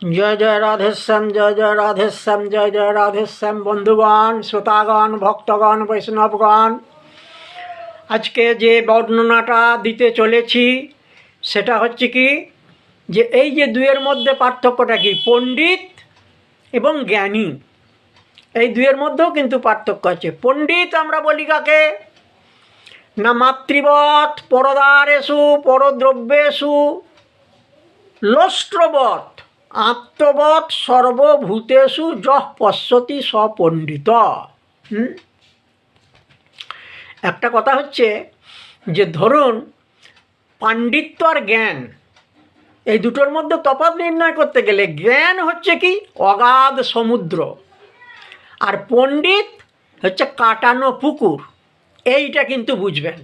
जय जय राधेश्याम, जय जय राधेश्याम, जय जय राधेश्याम। बंधुगण, श्रोतागण, भक्तगण, বৈষ্ণবগণ, আজকে যে বর্ণনাটা দিতে চলেছি সেটা হচ্ছে কি, যে এই যে দুয়ের মধ্যে পার্থক্যটা কি, পণ্ডিত এবং জ্ঞানী, এই দুয়ের মধ্যেও কিন্তু পার্থক্য আছে। পণ্ডিত আমরা বলি কাকে না, মাতৃবৎ পরদারেষু পরদ্রব্যেষু লোষ্ট্রবৎ আত্মবৎ সর্বভূতেষু যঃ পশ্যতি স পণ্ডিত। একটা কথা হচ্ছে যে ধরুন পাণ্ডিত্য আর জ্ঞান, এই দুটোর মধ্যে তফাৎ নির্ণয় করতে গেলে জ্ঞান হচ্ছে কি অগাধ সমুদ্র, আর পণ্ডিত হচ্ছে কাটানো পুকুর। এইটা কিন্তু বুঝবেন।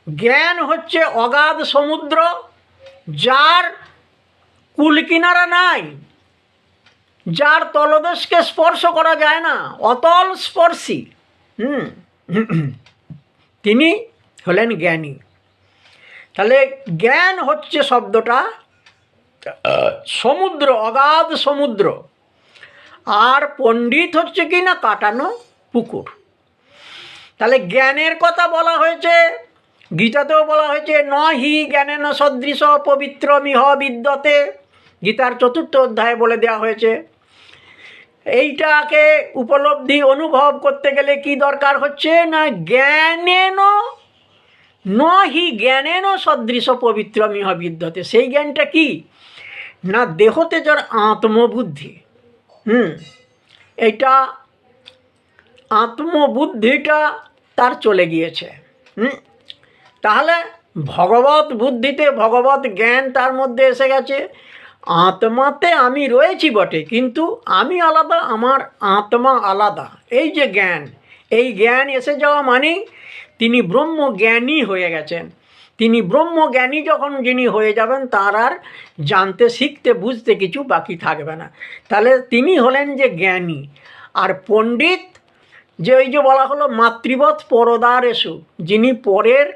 জ্ঞান হচ্ছে অগাধ সমুদ্র, যার কুল কিনারা নাই, যার তলদেশকে স্পর্শ করা যায় না, অতল স্পর্শী, তিনি হলেন জ্ঞানী। তাহলে জ্ঞান হচ্ছে শব্দটা সমুদ্র, অগাধ সমুদ্র, আর পণ্ডিত হচ্ছে কি না কাটানো পুকুর। তাহলে জ্ঞানের কথা বলা হয়েছে, গীতাতেও বলা হয়েছে ন হি জ্ঞানেন সদৃশ পবিত্রমিহ বিদ্যতে, গীতার ৪র্থ অধ্যায়ে বলে দেওয়া হয়েছে। এইটাকে উপলব্ধি অনুভব করতে গেলে কি দরকার হচ্ছে না, জ্ঞানেন ন হি জ্ঞানেন সদৃশ পবিত্রমিহ বিদ্যতে। সেই জ্ঞানটা কি না, দেহতে যার আত্মবুদ্ধি, এইটা আত্মবুদ্ধিটা তার চলে গিয়েছে। তাহলে ভগবত বুদ্ধিতে ভগবত জ্ঞান তার মধ্যে এসে গেছে। আত্মাতে আমি রয়েছি বটে, কিন্তু আমি আলাদা, আমার আত্মা আলাদা। এই যে জ্ঞান, এই জ্ঞান এসে যাওয়া মানেই তিনি ব্রহ্মজ্ঞানী হয়ে গেছেন। তিনি ব্রহ্মজ্ঞানী যখন যিনি হয়ে যাবেন, তার আর জানতে শিখতে বুঝতে কিছু বাকি থাকবে না। তাহলে তিনি হলেন যে জ্ঞানী। আর পণ্ডিত, যে ওই যে বলা হলো মাতৃবৎ পরদারেষু, যিনি পরের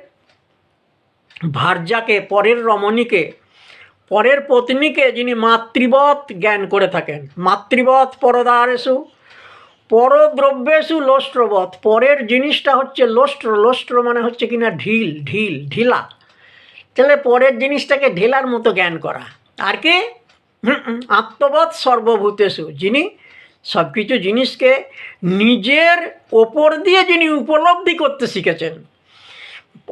ভার্যাকে, পরের রমণীকে, পরের পত্নীকে যিনি মাতৃবৎ জ্ঞান করে থাকেন। মাতৃবৎ পরদারেষু পরদ্রব্যেষু লোষ্ট্রবৎ, পরের জিনিসটা হচ্ছে লোষ্ট্র। লোষ্ট্র মানে হচ্ছে কিনা ঢিল, ঢিল, ঢিলা। তাহলে পরের জিনিসটাকে ঢেলার মতো জ্ঞান করা। আর কে? আত্মবৎ সর্বভূতেষু, যিনি সব কিছু জিনিসকে নিজের ওপর দিয়ে যিনি উপলব্ধি করতে শিখেছেন।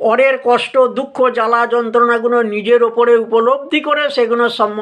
পরের কষ্ট, দুঃখ, জ্বালা, যন্ত্রণাগুলো নিজের ওপরে উপলব্ধি করে সেগুলো